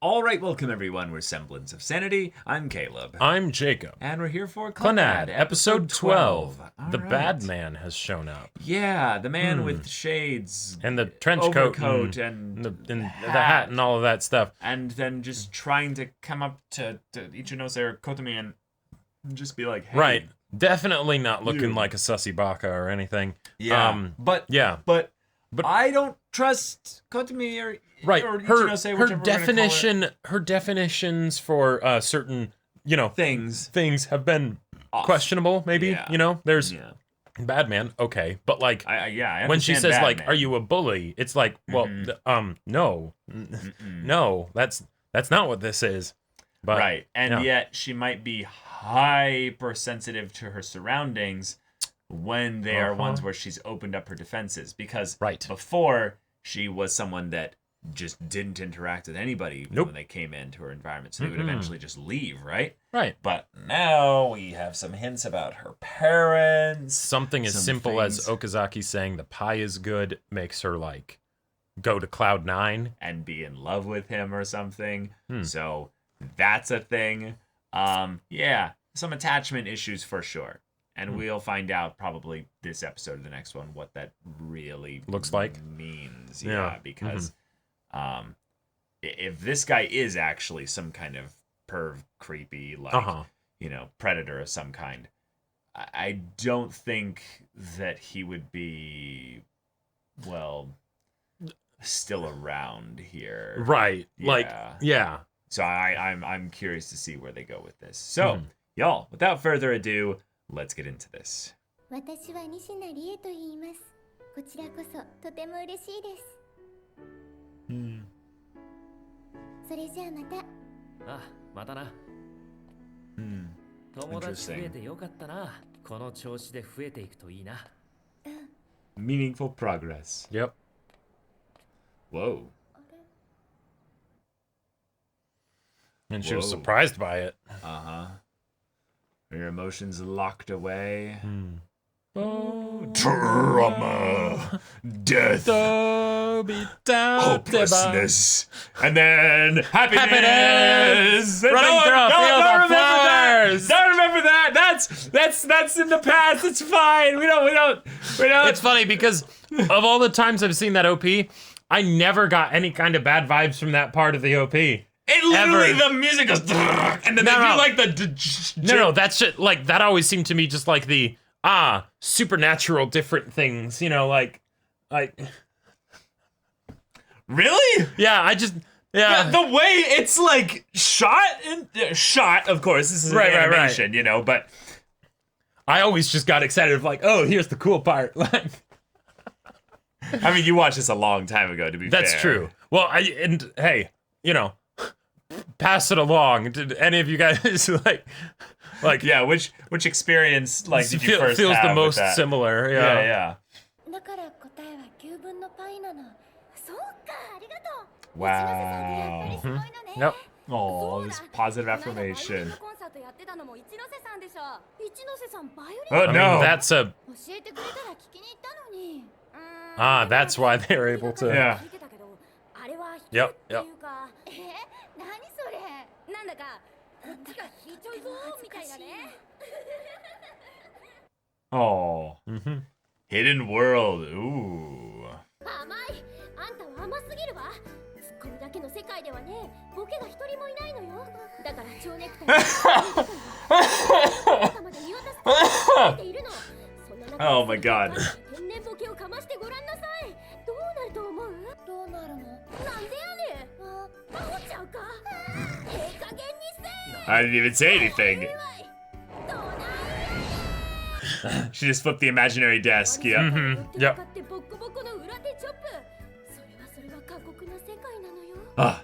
All right, welcome everyone. We're Semblance of Sanity. I'm Caleb. I'm Jacob. And we're here for Clannad, episode 12. The right. bad man has shown up. Yeah, the man with shades. And the trench coat and the hat and all of that stuff. And then just trying to come up to Ichinose or Kotomi and just be like, hey. Right. Definitely not looking like a sussy baka or anything. Yeah. But I don't trust Kotomi or Ichinose, her definitions for certain, things have been questionable, maybe. Yeah. There's bad man, okay, but like I when she says like, man. "Are you a bully?" It's like, well, no. No, that's not what this is. But, right. And yet she might be hypersensitive to her surroundings when they are ones where she's opened up her defenses, because before she was someone that just didn't interact with anybody when they came into her environment, so they would eventually just leave, right? Right. But now we have some hints about her parents. Something as simple as Okazaki saying the pie is good makes her like go to cloud 9 and be in love with him or something. So that's a thing. Some attachment issues for sure. And we'll find out probably this episode or the next one what that really looks like means. Yeah, because if this guy is actually some kind of perv, creepy, like predator of some kind, I don't think that he would be still around here. Right. So I'm curious to see where they go with this. So, y'all, without further ado, let's get into this. 私は西成理恵と言います。こちらこそとても嬉しいです。それじゃあまた。あ、またな。友達増えてよかったな。この調子で増えていくといいな。Meaningful progress. Yep. Whoa. And she was surprised by it. Her emotions locked away. Oh, trauma, death, hopelessness, and then happiness. Running through a field of flowers. Don't remember that. That's in the past. It's fine. We don't. It's funny because of all the times I've seen that OP, I never got any kind of bad vibes from that part of the OP. It literally, the music goes, and then they do like the. No, that shit, like, that always seemed to me just like the, supernatural different things, like. Really? Yeah, The way it's, like, shot, of course, this is an animation, but. I always just got excited of like, oh, here's the cool part. Like. I mean, you watched this a long time ago, to be fair. That's true. Well, hey, pass it along. Did any of you guys like yeah, which experience like did you first feels have the most with that? similar? Yeah. だから答えは9分のパイなの。そうか、ありがとう。 Wow. すごいのね。 Yep. Oh, this positive affirmation. コンサートやってたのも一ノ瀬さんでしょ。一ノ瀬さんバイオリン。 Oh I mean, no. that's a 教えてくれたら聞きに行ったのに。that's why they were able to. Yeah. あれは Yep. っていうか。何それ。なんだかこっちが引いちゃうぞみたいなね。 Oh. Hidden world. Ooh. 甘い。あんたは甘すぎるわ。ツッコミだけの世界ではね、ボケが一人もいないのよ。だから蝶ネクタイ。頭で見渡すているの。 Oh my god. 天然ボケをかましてごらんなさい。どうなると思う？どうなるの？なんでやねん。あおちゃうか。ええ加減にせ。 I didn't even say anything. She just flipped the imaginary desk. Yeah. Yep. Ah.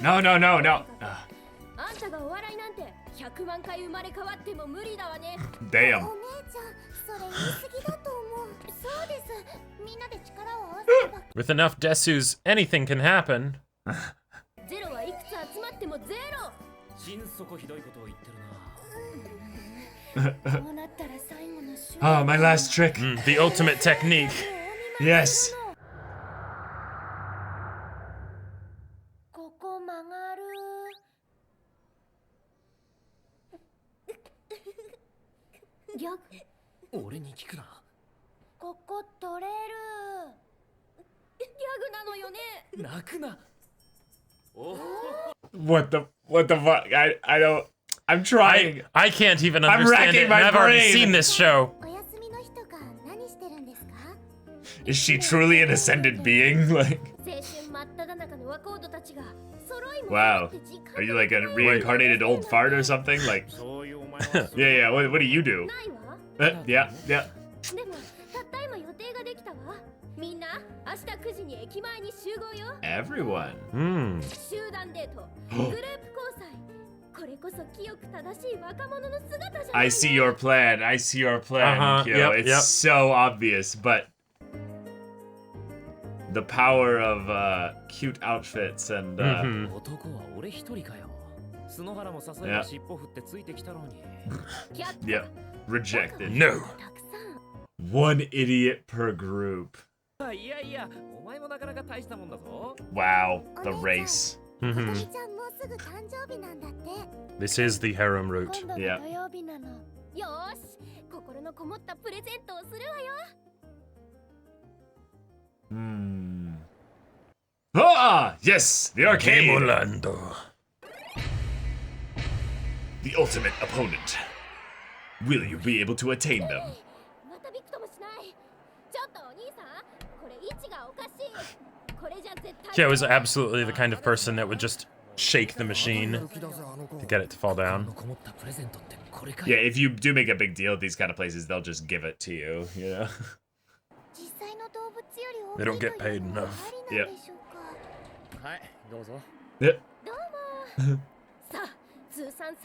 No. あんたがお笑いなんて100万回生まれ変わっても無理だわね。 Damn. お姉ちゃん、それ言い過ぎだと思う。そうです。みんなで力を合わせれば。 With enough Desus, anything can happen. ゼロはいくつ集まってもゼロ。心底ひどいことを言ってるな。 Oh, my last trick. The ultimate technique. Yes. 曲がる。ギャグ。俺に聞くな。ここ取れる。ギャグなのよね。泣くな。What the fuck? I don't. I'm trying. I can't even I'm understand racking it. my And I've already brain. seen this show. お休みの日とか何してるんですか？ Is she truly an ascended being? Like, 青春真っ只中の若人たちが揃いも wow. 揃って時間 Are you like a reincarnated old fart or something? Like, そういうお前は yeah. What do you do? ないわ。 Yeah. でもたった今予定ができたわ。みんな明日9時に駅前に集合よ。 Everyone. 集団デート、グループ交際。これこそ清く正しい若者の姿じゃない。 I see your plan. Kyo. Yep, It's yep. so obvious, but the power of cute outfits and 男は俺一人かよ。篠原も誘いが尻尾振ってついてきたのに。yeah, rejected. No. たくさん。 One idiot per group. いやいや、お前もなかなか大したもんだぞ。 Wow, the race. みちゃんもうすぐ誕生日なんだって。 This is the harem route. 今度 Yeah. の土曜日なの。よーし、心のこもったプレゼントをするわよ。 Ah, yes, the arcade. Demolando. The ultimate opponent. Will you be able to attain them? またびくともしない。ちょっとお兄さん、これ位置がおかしい。これじゃ絶対。 Kyo is absolutely the kind of person that would just shake the machine to get it to fall down. こもったプレゼントってこれか Yeah, if you do make a big deal at these kind of places, they'll just give it to you, you know? 実際の動物より大 They き don't い get と paid いうのは enough. ありなんでしょうか。はい、どうぞ。 Yeah. どうも。さあ、通算34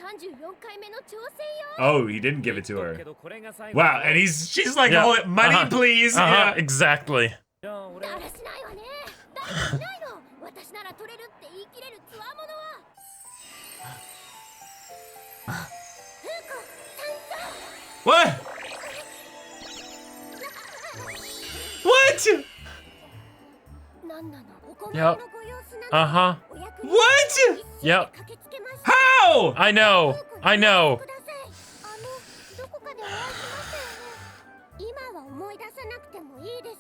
回目の挑戦よ。 Oh, he didn't give it to け her. どこれが最後 Wow, and she's like, Yeah. oh, money, please. Yeah. Exactly. じゃあ俺だらしないわね。誰かいないの。私なら取れるって言い切れるつわものは。What? What? なんなの。お困り Yep. のご様子なの。 Uh-huh. お役に What? Yep. 駆けつけました。 How? I know. I know. ください。どこかでお会いしましたよね。今は思い出さなくてもいいです。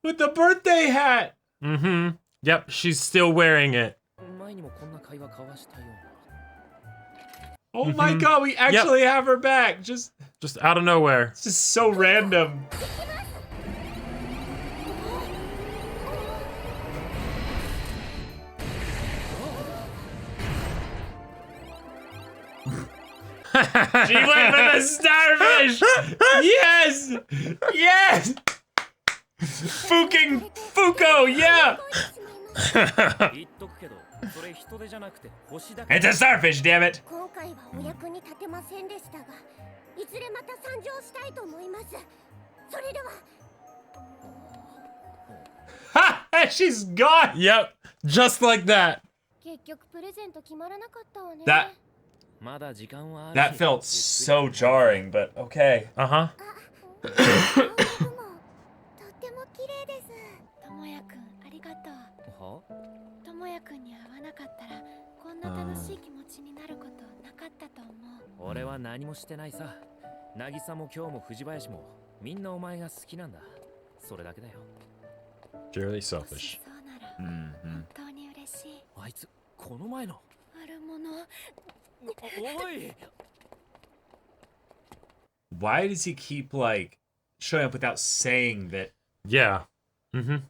With the birthday hat. Mm-hmm. Yep, she's still wearing it. 前にもこんな会話交わしたような。 Oh my god, we actually have her back. Just out of nowhere. it's just so random. She went for the starfish. Yes. Yes. Fuko, yeah. 言っとくけど、それ人手じゃなくて星だ It's a starfish, damn it. 今回はお役に立てませんでしたが、いずれまた参上したいと思います。それでは。 Ha! She's gone. Yep, just like that. 結局プレゼント決まらなかったわね。 That まだ時間はある。 that felt so jarring, but okay. Uh-huh. とっても綺麗です。ともやくん、ありがとう。はともやくんに会わなかったら、こんな楽しい気持ちになることなかったと思う。俺は何もしてないさ。渚も今日も藤林もみんなお前が好きなんだ。それだけだよ。 Purely もし selfish. そうなら、本当に嬉しい。あいつ、この前の。悪者。おい Why does he keep like showing up without saying that? Yeah. Mm-hmm.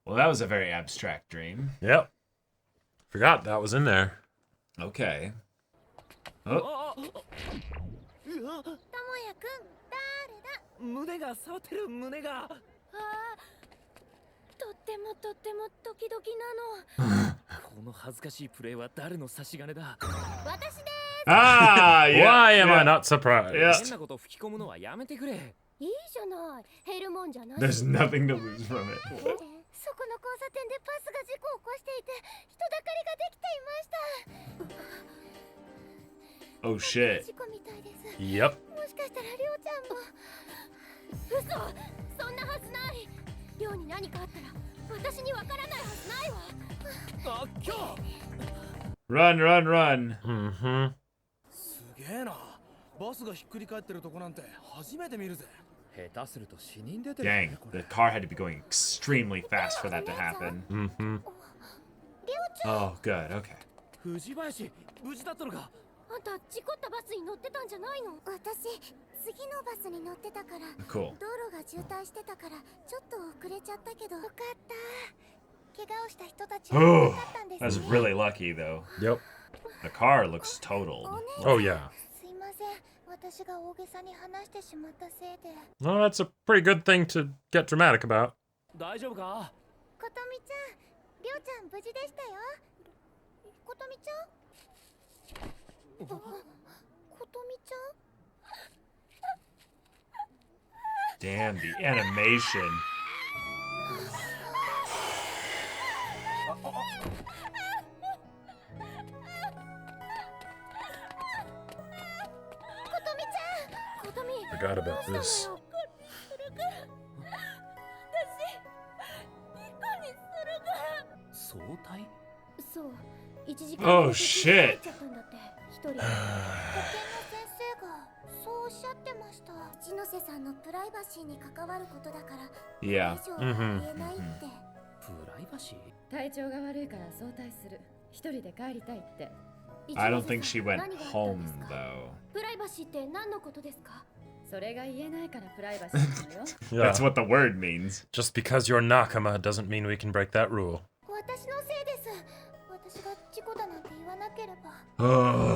Well, that was a very abstract dream. Yep. Forgot that was in there. Okay. あ Oh, あともやくん、誰だ。胸が触ってる胸が。ああ、とってもドキドキなの。この恥ずかしいプレイは誰の差し金だ。私で ah, yeah. Why am I yeah. not surprised? Yeah. 変なこと吹き込むのはやめてくれ。いいじゃない。減るもんじゃない。 There's nothing to lose from it. 好そこの交差点でバスが事故を起こしていて人だかりができていました。 Oh shit. 事故みたいです。 Yep. もしかしたらりょうちゃんも。嘘、そんなはずない。りょうに何かあったら私にわからないはずないわ。あ、今日 Run, run, run. Mm-hmm. すげえな。バスがひっくり返ってるとこなんて初めて見るぜ。下手すると死人出てる Dang, the car had to be going extremely fast for that to happen. Mm-hmm. りょうちゃん、 Oh, good, okay. 藤林、無事だったのか。あんた事故ったバスに乗ってたんじゃないの？私、次のバスに乗ってたから。 Cool. 道路が渋滞してたからちょっと遅れちゃったけど。よかった。怪我をした人たちが多 Oh, かったんです that's ね。 really lucky, though. Yep. The car looks totaled. お姉 Oh さん、 yeah. すいません。私が大げさに話してしまったせいで。 Well, that's a pretty good thing to get dramatic about. 大丈夫か。ことみちゃん、りょうちゃん無事でしたよ。ことみちゃん、ことみちゃん。 Damn, the animation. ことみちゃん、ことみ。 Forgot about this. 相対。そう、1時 Oh, 間 shit. ちゃったんだって。一人。保健の先生がそうおっしゃってました。一ノ瀬さんのプライバシーに関わることだから。 Yeah. 以上は言えないって。プライバシー。体調が悪いから早退する。一人で帰りたいって。 I don't think she went home, though. プライバシーって何のことですか？それが言えないからプライバシーなのよ。Yeah. That's what the word means. Just because you're Nakama doesn't mean we can break that rule. 私のせいです。私が事故だなんて言わなければ。お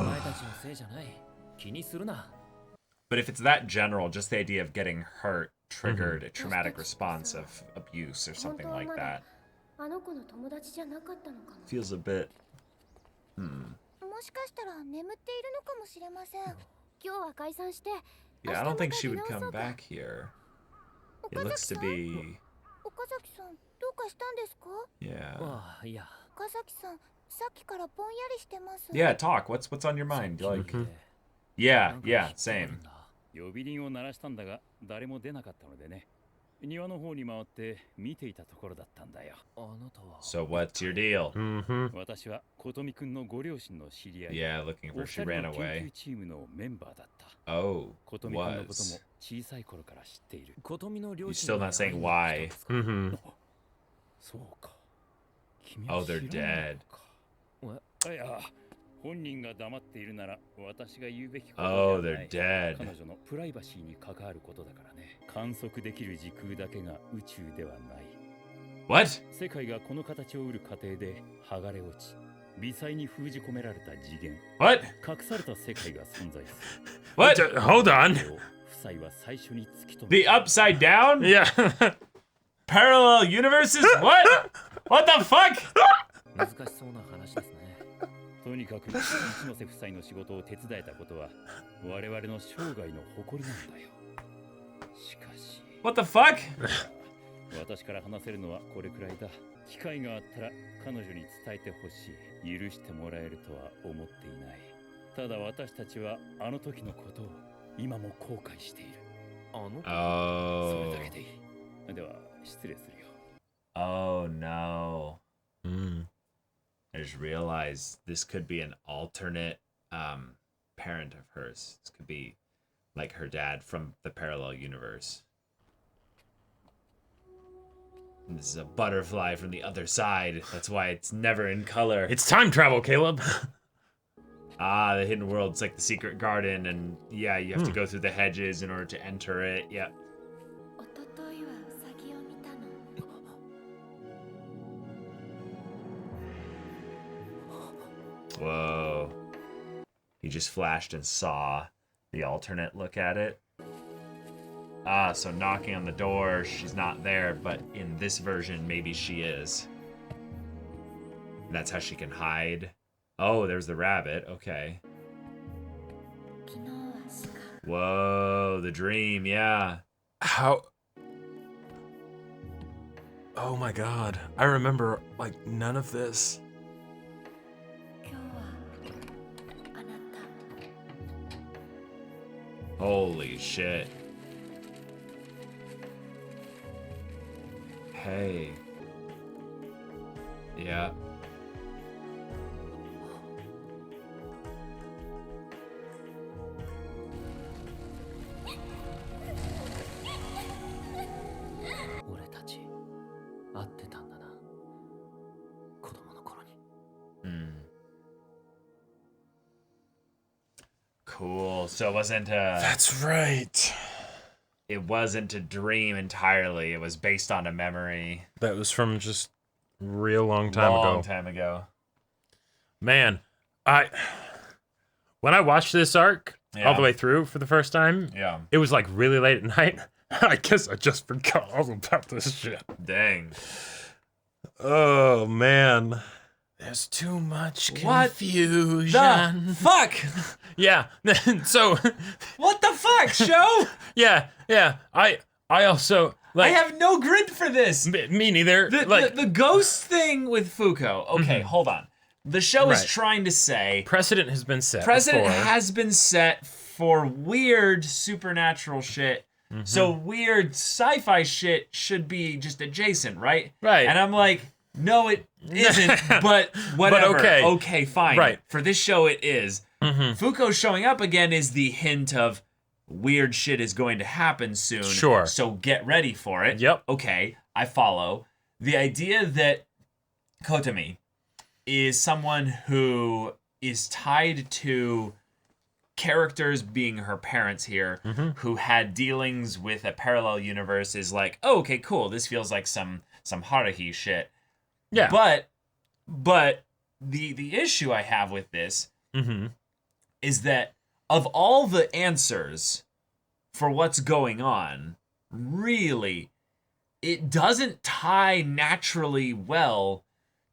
前たちのせいじゃない。気にするな。 But if it's that general, just the idea of getting hurt triggered a traumatic response of abuse or something like that あの子の友達じゃなかったのかも。 feels a bit. もしかしたら眠っているのかもしれません。今日は解散して。 Yeah, I don't think she would come back here. It looks to be. 岡崎さん、どうかしたんですか？ Yeah. ああ、いや。岡崎さん、さっきからぼんやりしてます。 Yeah, talk. What's on your mind? Like, yeah, same. 呼び鈴を鳴らしたんだが誰も出なかったのでね。庭の方に回って見ていたところだったんだよ。あなたは。 So what's your deal? Mm-hmm. 私は琴美くんのご両親の知り合い。 Yeah, looking for お she 二人 ran の研 away. 究チームのメンバーだった。 Oh, 琴美くんのことも was. 小さい頃から知っている。琴美の両 You're 親 still not saying why. Mm-hmm. そうか。君は Oh, they're 知らない dead. のか。いや、本人が黙っているなら私が言うべきこと Oh, ではな they're い。 dead. 彼女のプライバシーに関わることだからね。観測できる時空だけが宇宙ではない。 What? 世界がこの形を売る過程で剥がれ落ち、微細に封じ込められた次元、 What? 隠された世界が存在する。 What? Hold on. 夫妻は最初に突き止め The upside down? Yeah. Parallel universes? What? What the fuck? 難しそうな話ですね。とにかく一ノ瀬夫妻の仕事を手伝えたことは我々の生涯の誇りなんだよ。しかし What the fuck? 私から話せるのはこれくらいだ。機会があったら彼女に伝えてほしい。許してもらえるとは思っていない。ただ私たちはあの時のことを今も後悔している。あの。Oh. それだけでいい。では失礼するよ。 Oh no. Mm. I just realized this could be an alternate parent of hers. This could be like her dad from the parallel universe. And this is a butterfly from the other side. That's why it's never in color. It's time travel, Caleb. Ah, the hidden world's like the secret garden, and yeah, you have to go through the hedges in order to enter it. Yep. 一昨日はウサギを見たの。 Whoa. He just flashed and saw the alternate look at it. Ah, so knocking on the door, she's not there, but in this version, maybe she is. And that's how she can hide. Oh, there's the rabbit. Okay. 昨日は鹿。 Whoa, the dream, yeah. How? Oh my god. I remember, like, none of this. 今日はあなた Holy shit. Hey. Yeah. Cool. So it wasn't That's right. It wasn't a dream entirely. It was based on a memory. That was from just real long time ago. Man, when I watched this arc all the way through for the first time, it was like really late at night. I guess I just forgot all about this shit. Dang. Oh man. There's too much confusion. The fuck? Yeah. So what the fuck, show? Yeah. I also like I have no grid for this. Me neither. The ghost thing with Fuko. Okay, hold on. The show is trying to say precedent has been set. Has been set for weird supernatural shit. So weird sci-fi shit should be just adjacent, right? Right. And I'm like, no, it isn't, but whatever. But okay. Okay, fine. Right. For this show, it is. Fuko showing up again is the hint of weird shit is going to happen soon. Sure. So get ready for it. Yep. Okay, I follow. The idea that Kotami is someone who is tied to characters being her parents here who had dealings with a parallel universe is like, oh, okay, cool. This feels like some Haruhi shit. Yeah. But the issue I have with this is that of all the answers for what's going on, really, it doesn't tie naturally well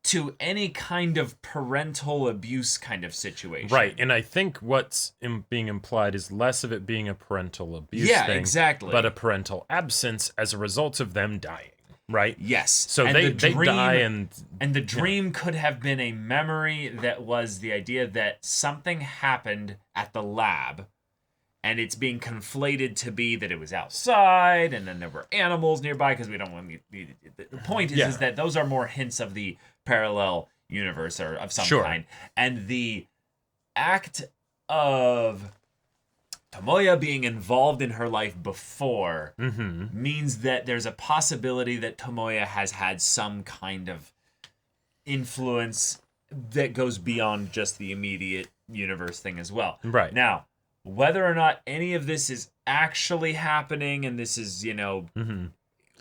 to any kind of parental abuse kind of situation. Right, and I think what's being implied is less of it being a parental abuse thing. Exactly. But a parental absence as a result of them dying. Right? Yes. So they die and the dream could have been a memory that was the idea that something happened at the lab and it's being conflated to be that it was outside and then there were animals nearby because we don't want the point is that those are more hints of the parallel universe or of some kind. And the act of Tomoya being involved in her life before means that there's a possibility that Tomoya has had some kind of influence that goes beyond just the immediate universe thing as well. Right. Now, whether or not any of this is actually happening and this is,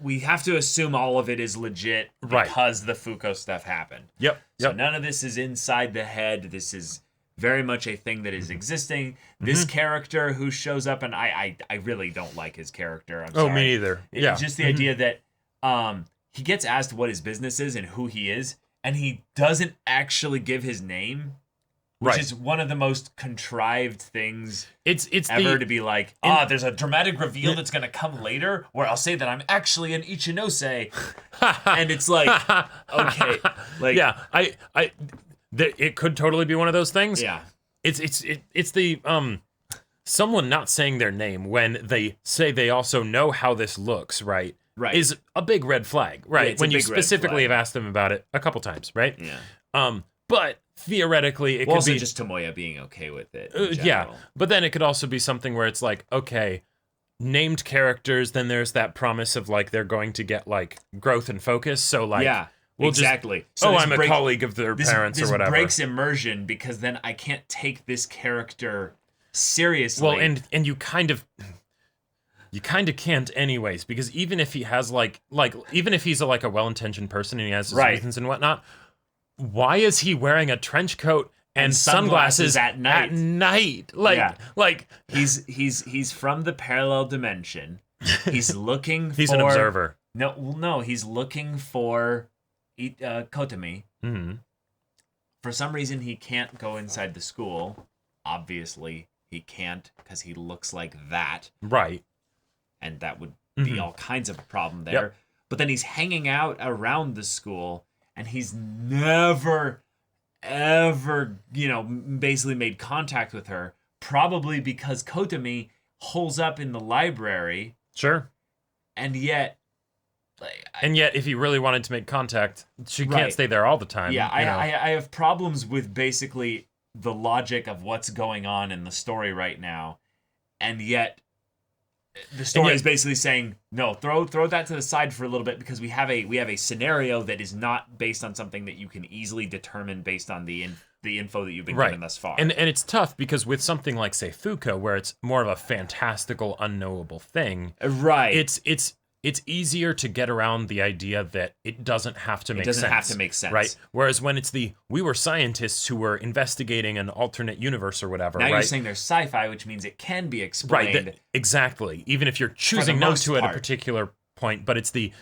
we have to assume all of it is legit because the Fuko stuff happened. Yep. So none of this is inside the head. This is very much a thing that is existing. This character who shows up, and I really don't like his character. I'm sorry. Oh, me either. Yeah. It's just the idea that he gets asked what his business is and who he is, and he doesn't actually give his name, which is one of the most contrived things it's ever to be like, there's a dramatic reveal that's going to come later where I'll say that I'm actually an Ichinose. And it's like, okay. Like, yeah, it could totally be one of those things. Yeah. It's the someone not saying their name when they say they also know how this looks, right? Right. Is a big red flag, right? Yeah, when you specifically have asked them about it a couple times, right? Yeah. But theoretically it well, could also be just Tomoya being okay with it. Yeah. But then it could also be something where it's like, okay, named characters, then there's that promise of like they're going to get like growth and focus. So like exactly. So I'm a colleague of their parents or whatever. This breaks immersion because then I can't take this character seriously. Well, and you kind of can't anyways, because even if he has like even if he's a well-intentioned person and he has his reasons and whatnot, why is he wearing a trench coat and sunglasses at night? Like he's from the parallel dimension. He's looking he's for an observer. No, he's looking for Kotami. For some reason, he can't go inside the school. Obviously, he can't because he looks like that. Right. And that would be all kinds of a problem there. but then he's hanging out around the school, and he's never, ever, basically made contact with her, probably because Kotomi holes up in the library. Sure. And yet, if he really wanted to make contact, she can't stay there all the time. Yeah, I have problems with basically the logic of what's going on in the story right now, and yet the story is basically saying, no, throw that to the side for a little bit, because we have a scenario that is not based on something that you can easily determine based on the info that you've been given thus far. And it's tough because with something like, say, Fuka, where it's more of a fantastical, unknowable thing, it's easier to get around the idea that it doesn't have to make sense. It doesn't have to make sense. Right? Whereas when it's we were scientists who were investigating an alternate univerce or whatever, now you're saying there's sci-fi, which means it can be explained. Right, exactly. Even if you're choosing not to at a particular point, but it's the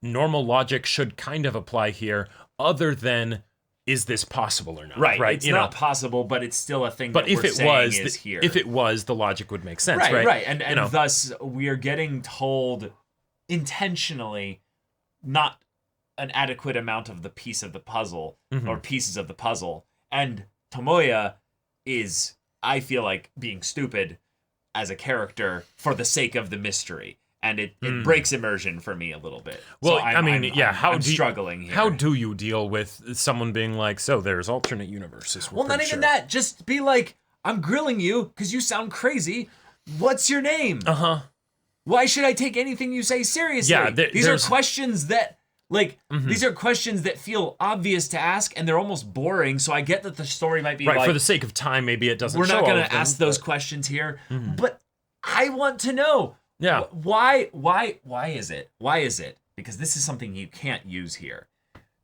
normal logic should kind of apply here, other than, is this possible or not? Right. It's not possible, but it's still a thing. But if it was, here. If it was, the logic would make sense. Right. And thus we are getting told intentionally not an adequate amount of the piece of the puzzle or pieces of the puzzle. And Tomoya is, I feel like, being stupid as a character for the sake of the mystery. And it breaks immersion for me a little bit. Well, so I'm struggling here. How do you deal with someone being like, so there's alternate universes? Well, not even that. Just be like, I'm grilling you because you sound crazy. What's your name? Why should I take anything you say seriously? Yeah, these are questions that, these are questions that feel obvious to ask, and they're almost boring. So I get that the story might be right, for the sake of time, maybe it doesn't. We're not going to ask those questions here, but I want to know. Yeah. Why is it? Why is it? Because this is something you can't use here.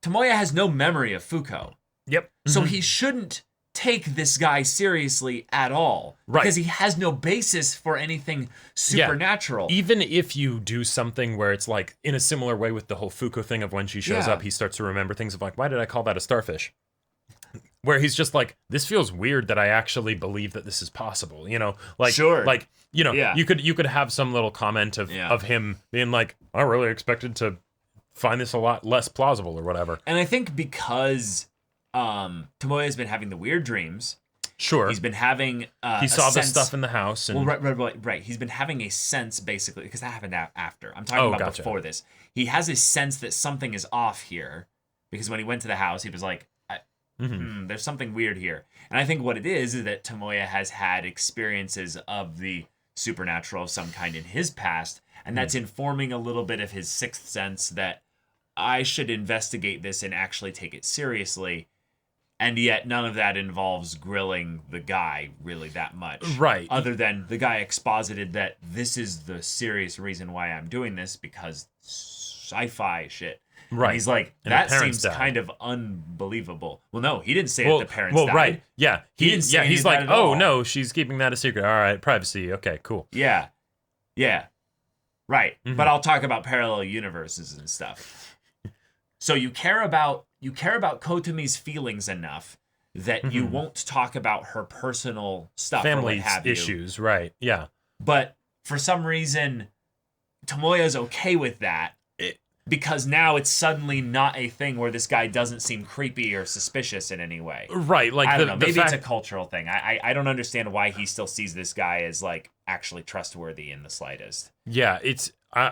Tomoya has no memory of Fuko. Yep. So he shouldn't take this guy seriously at all. Right. Because he has no basis for anything supernatural. Yeah. Even if you do something where it's like in a similar way with the whole Fuko thing of when she shows up, he starts to remember things of like, why did I call that a starfish? Where he's just like, this feels weird that I actually believe that this is possible, you could have some little comment of him being like, I really expected to find this a lot less plausible or whatever. And I think because Tomoya's been having the weird dreams. Sure. He's been having he saw the stuff in the house. And... Well, right. He's been having a sense, basically, because that happened after. I'm talking about before this. He has a sense that something is off here, because when he went to the house, he was like, there's something weird here. And I think what it is that Tomoya has had experiences of the supernatural of some kind in his past, and that's informing a little bit of his sixth sense that I should investigate this and actually take it seriously. And yet none of that involves grilling the guy really that much. Right. Other than the guy exposited that this is the serious reason why I'm doing this, because sci-fi shit. Right. And he's like, that seems kind of unbelievable. Well, no, he didn't say that the parents died. Right. Yeah. He didn't say he's like, that at all. No, she's keeping that a secret. All right, privacy. Okay, cool. Yeah. Right. But I'll talk about parallel universes and stuff. So you care about Kotomi's feelings enough that you won't talk about her personal stuff, family or issues, right? Yeah. But for some reason, Tomoya's okay with that. Because now it's suddenly not a thing where this guy doesn't seem creepy or suspicious in any way. Right. Like, I don't know. Maybe it's a cultural thing. I don't understand why he still sees this guy as, like, actually trustworthy in the slightest. Yeah, it's...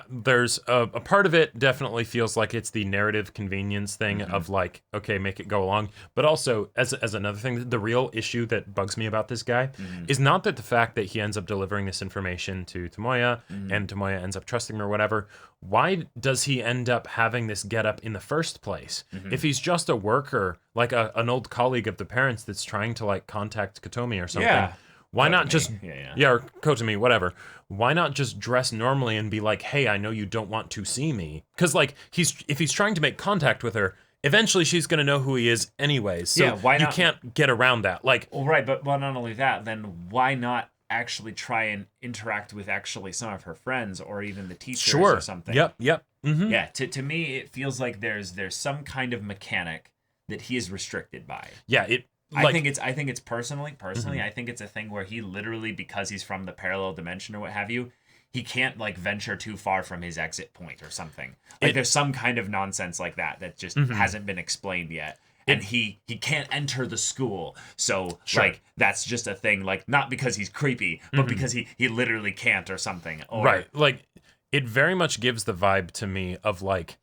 there's a part of it definitely feels like it's the narrative convenience thing of like, okay, make it go along. But also, as another thing, the real issue that bugs me about this guy is not that the fact that he ends up delivering this information to Tomoya and Tomoya ends up trusting him or whatever. Why does he end up having this getup in the first place? If he's just a worker, like an old colleague of the parents that's trying to like contact Kotomi or something, why not just or Kotomi, whatever. Why not just dress normally and be like, hey, I know you don't want to see me? Because like if he's trying to make contact with her, eventually she's gonna know who he is anyways. So why not? You can't get around that. Like, well, right, but not only that, then why not actually try and interact with actually some of her friends or even the teachers or something? Yep. Yeah, to me it feels like there's some kind of mechanic that he is restricted by. Yeah, I think it's personally, I think it's a thing where he literally, because he's from the parallel dimension or what have you, he can't like venture too far from his exit point or something. Like there's some kind of nonsense like that just hasn't been explained yet. And he can't enter the school. So like that's just a thing, like not because he's creepy, but because he literally can't or something. Or, right. Like it very much gives the vibe to me of like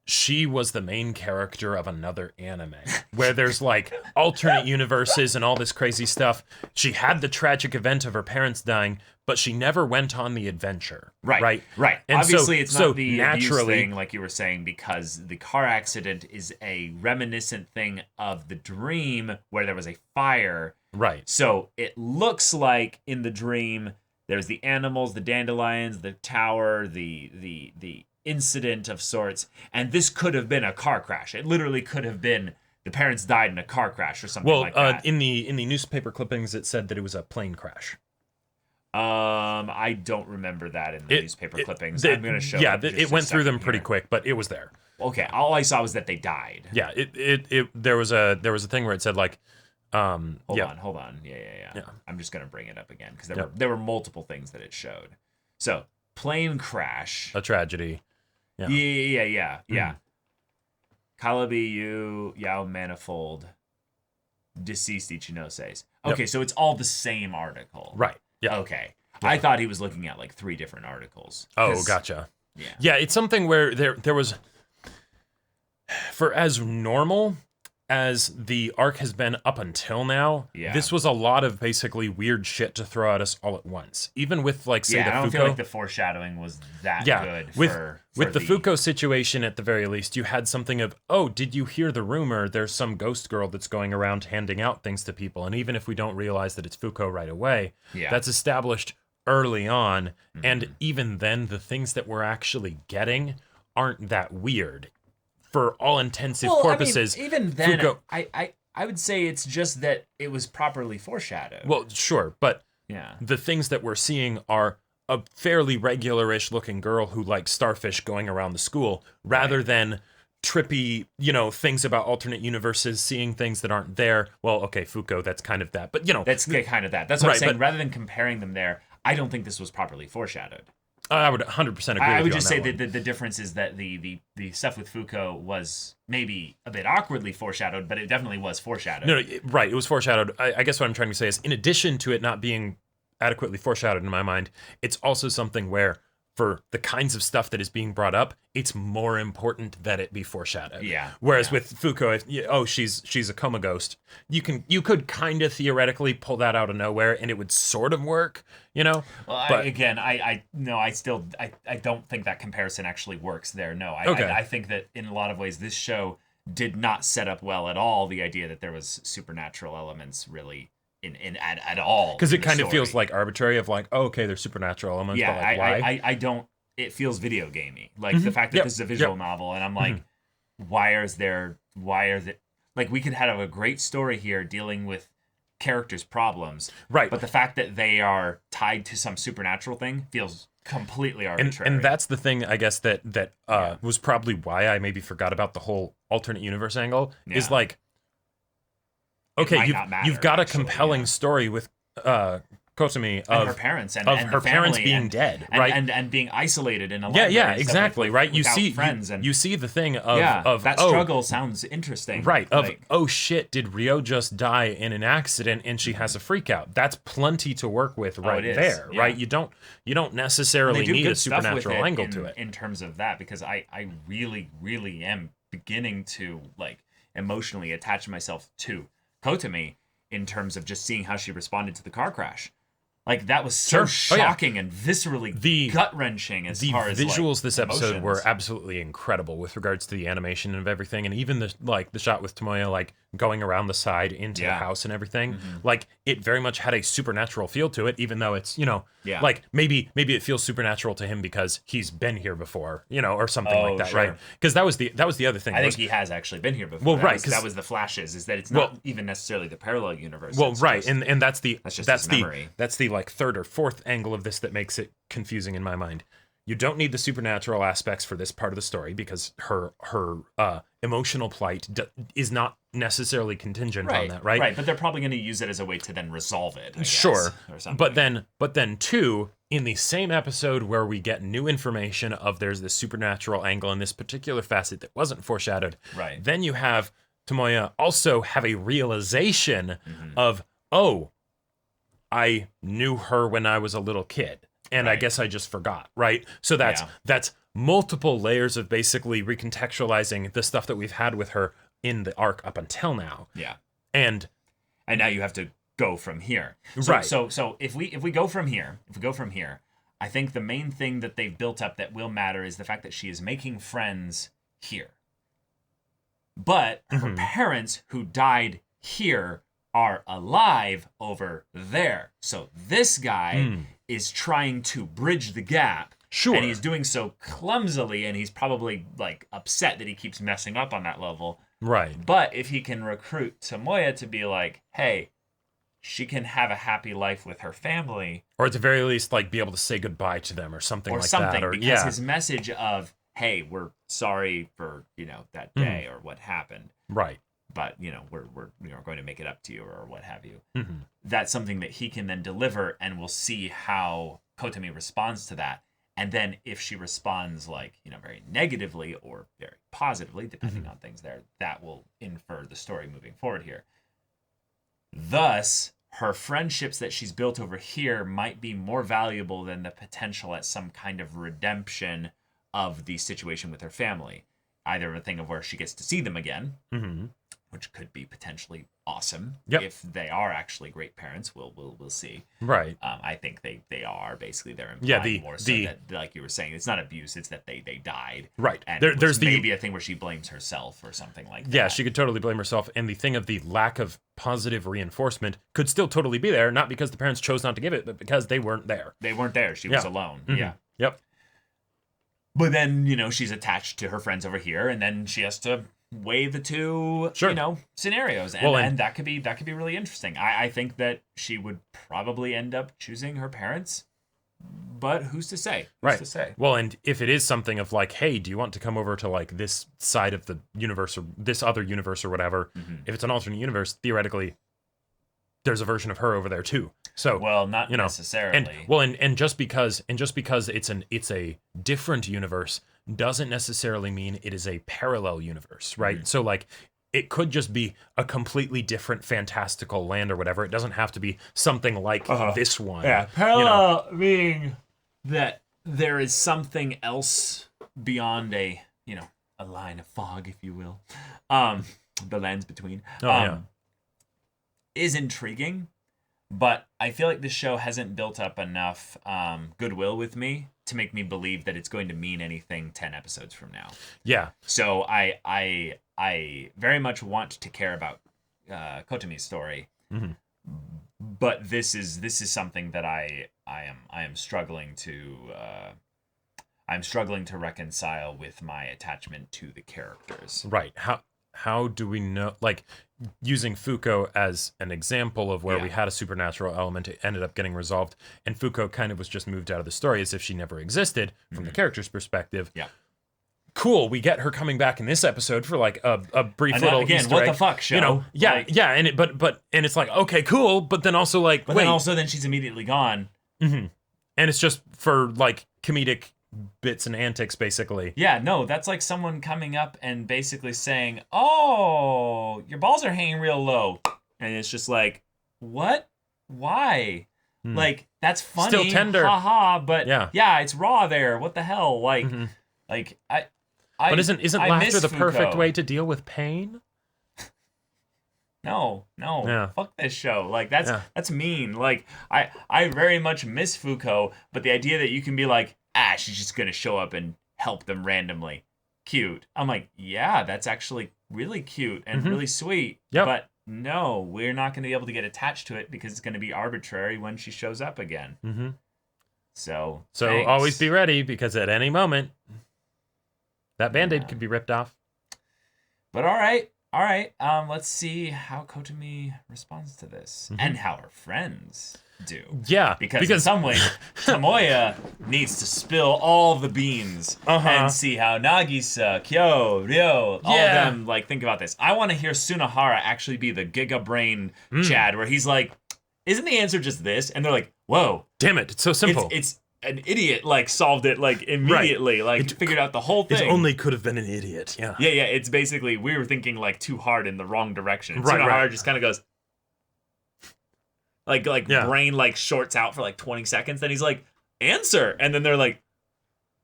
she was the main character of another anime where there's like alternate universes and all this crazy stuff. She had the tragic event of her parents dying, but she never went on the adventure. Right. And obviously, it's not the abuse thing, like you were saying, because the car accident is a reminiscent thing of the dream where there was a fire. Right. So it looks like in the dream, there's the animals, the dandelions, the tower, the incident of sorts, and this could have been a car crash. It literally could have been the parents died in a car crash or something like that. In the newspaper clippings, it said that it was a plane crash. I don't remember that in the newspaper clippings. I'm going to show. Yeah, it went through them pretty quick, but it was there. Okay, all I saw was that they died. Yeah, there was a thing where it said like, hold on. Yeah. I'm just going to bring it up again because there were multiple things that it showed. So plane crash, a tragedy. Yeah. Kalabi Yao Manifold, deceased Ichinoses. Okay, so it's all the same article. Right. Yeah. Okay. Yeah. I thought he was looking at like 3 different articles. Oh, gotcha. Yeah. Yeah, it's something where there was, for as normal as the arc has been up until now, this was a lot of basically weird shit to throw at us all at once. Even with like say the Fuko. I don't feel like the foreshadowing was that good. With the Fuko situation, at the very least, you had something of, oh, did you hear the rumor? There's some ghost girl that's going around handing out things to people, and even if we don't realize that it's Fuko right away, that's established early on, and even then, the things that we're actually getting aren't that weird. For all intensive purposes, I mean, even then, Fuko, I would say it's just that it was properly foreshadowed. Well, sure, but the things that we're seeing are a fairly regular-ish looking girl who likes starfish going around the school, rather than trippy, things about alternate universes, seeing things that aren't there. Well, okay, Fuko, that's kind of that, but that's kind of that. That's what I'm saying. Rather than comparing them there, I don't think this was properly foreshadowed. I would 100% agree with you. I would just say that the difference is that the stuff with Fuko was maybe a bit awkwardly foreshadowed, but it definitely was foreshadowed. No, right, it was foreshadowed. I guess what I'm trying to say is, in addition to it not being adequately foreshadowed in my mind, it's also something where, for the kinds of stuff that is being brought up, it's more important that it be foreshadowed. Yeah. Whereas with Fuko, she's a coma ghost. You could kind of theoretically pull that out of nowhere, and it would sort of work, Well, but I don't think that comparison actually works there. No, I think that in a lot of ways this show did not set up well at all the idea that there was supernatural elements really at all. Because it kind of feels like arbitrary of like, oh, okay, there's supernatural elements, but like, why? I don't, it feels video gamey. Like the fact that this is a visual novel, and I'm like, why are the, like we could have a great story here dealing with characters' problems. Right. But the fact that they are tied to some supernatural thing feels completely arbitrary. And that's the thing, I guess, that was probably why I maybe forgot about the whole alternate universe angle, is like, okay, you've got a compelling story with Kotomi of her parents and her parents being dead, right, and being isolated in a library. Yeah, exactly, right. You see friends you see the thing of that struggle sounds interesting, right? Oh shit, did Rio just die in an accident and she has a freak out? That's plenty to work with there, right? You don't necessarily need a supernatural angle to it in terms of that, because I really am beginning to like emotionally attach myself to Kotomi in terms of just seeing how she responded to the car crash. Like, that was so shocking and viscerally gut-wrenching as far as, the visuals like, this episode were absolutely incredible with regards to the animation of everything, and even the shot with Tomoya, like, going around the side into the house and everything. Like, it very much had a supernatural feel to it, even though it's, like, maybe it feels supernatural to him because he's been here before, or something like that, right? Because that was the other thing. I think he has actually been here before. Well, right. That was the flashes, is that it's not even necessarily the parallel universe. Well, right, and that's just memory. That's the like third or fourth angle of this that makes it confusing in my mind. You don't need the supernatural aspects for this part of the story because her emotional plight is not necessarily contingent on that, right? Right, but they're probably going to use it as a way to then resolve it, I guess, sure, or something. But then two, in the same episode where we get new information of there's this supernatural angle in this particular facet that wasn't foreshadowed, Right. then you have Tomoya also have a realization of, oh, I knew her when I was a little kid, and I guess I just forgot, right? So that's multiple layers of basically recontextualizing the stuff that we've had with her in the arc up until now. Yeah. And now you have to go from here. Right. So if we go from here, I think the main thing that they've built up that will matter is the fact that she is making friends here. But her parents who died here are alive over there. So this guy is trying to bridge the gap. Sure. And he's doing so clumsily, and he's probably like upset that he keeps messing up on that level. Right. But if he can recruit Tomoya to be like, hey, she can have a happy life with her family. Or at the very least, like, be able to say goodbye to them or something like that. Or because his message of, hey, we're sorry for, that day or what happened. Right. But, we're going to make it up to you or what have you. That's something that he can then deliver, and we'll see how Kotomi responds to that. And then if she responds like, very negatively or very positively, depending on things there, that will infer the story moving forward here. Thus, her friendships that she's built over here might be more valuable than the potential at some kind of redemption of the situation with her family. Either a thing of where she gets to see them again, which could be potentially awesome if they are actually great parents. We'll see. Right. I think they are basically they're implying more so that, like you were saying, it's not abuse, it's that they died. Right. And there's maybe a thing where she blames herself or something like that. Yeah, she could totally blame herself, and the thing of the lack of positive reinforcement could still totally be there, not because the parents chose not to give it, but because they weren't there. They weren't there. She was alone. Yeah. Yep. But then, she's attached to her friends over here, and then she has to weigh the two, scenarios. And that could be really interesting. I think that she would probably end up choosing her parents, but who's to say? Who's to say? Well, and if it is something of like, hey, do you want to come over to like this side of the universe or this other universe or whatever? If it's an alternate universe, theoretically, there's a version of her over there too. So well, not necessarily. And just because it's a different universe doesn't necessarily mean it is a parallel universe, right? So like it could just be a completely different fantastical land or whatever. It doesn't have to be something like this one. Yeah, parallel being that there is something else beyond a line of fog, if you will. The lands between. Is intriguing, but I feel like this show hasn't built up enough goodwill with me to make me believe that it's going to mean anything 10 episodes from now. Yeah. So I very much want to care about Kotomi's story, but this is something that I am struggling to reconcile with my attachment to the characters. Right. How do we know, like, using Fuko as an example of where we had a supernatural element, it ended up getting resolved, and Fuko kind of was just moved out of the story as if she never existed from the character's perspective. Yeah. Cool, we get her coming back in this episode for like a brief little again, Easter what egg. the fuck, show? And it's like, okay, cool, but then also like, then she's immediately gone. And it's just for like comedic bits and antics, basically. Yeah, no, that's like someone coming up and basically saying, "Oh, your balls are hanging real low," and it's just like, what? Why? Like, that's funny, still tender, haha. But yeah, it's raw there. What the hell? Like, but isn't laughter the perfect way to deal with pain? No, fuck this show. Like that's mean. Like I very much miss Fuko, but the idea that you can be like, she's just gonna show up and help them randomly, cute. I'm like, yeah, that's actually really cute and really sweet. Yep. But no, we're not gonna be able to get attached to it because it's gonna be arbitrary when she shows up again. So thanks. Always be ready, because at any moment that Band-Aid could be ripped off. But all right. Let's see how Kotomi responds to this and how her friends do. Yeah, because in some ways, Tomoya needs to spill all the beans and see how Nagisa, Kyo, Ryo, all of them like think about this. I want to hear Sunahara actually be the Giga Brain Chad, where he's like, "Isn't the answer just this?" And they're like, "Whoa, damn it, it's so simple." It's an idiot like solved it like immediately, like figured out the whole thing. It only could have been an idiot. Yeah. Yeah. It's basically we were thinking like too hard in the wrong direction. And right. Tsunohara just kind of goes like brain like shorts out for like 20 seconds. Then he's like, answer, and then they're like,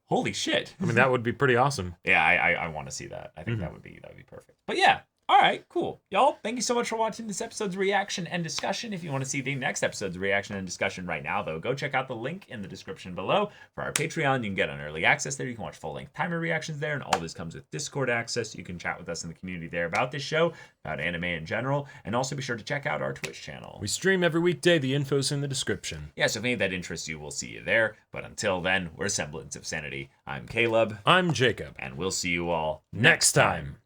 holy shit. I mean, that would be pretty awesome. Yeah, I want to see that. I think that would be perfect. But yeah. All right, cool. Y'all, thank you so much for watching this episode's reaction and discussion. If you want to see the next episode's reaction and discussion right now, though, go check out the link in the description below for our Patreon. You can get on early access there. You can watch full-length timer reactions there, and all this comes with Discord access. You can chat with us in the community there about this show, about anime in general, and also be sure to check out our Twitch channel. We stream every weekday. The info's in the description. Yeah, so if any of that interests you, we'll see you there. But until then, we're Semblance of Sanity. I'm Caleb. I'm Jacob. And we'll see you all next time.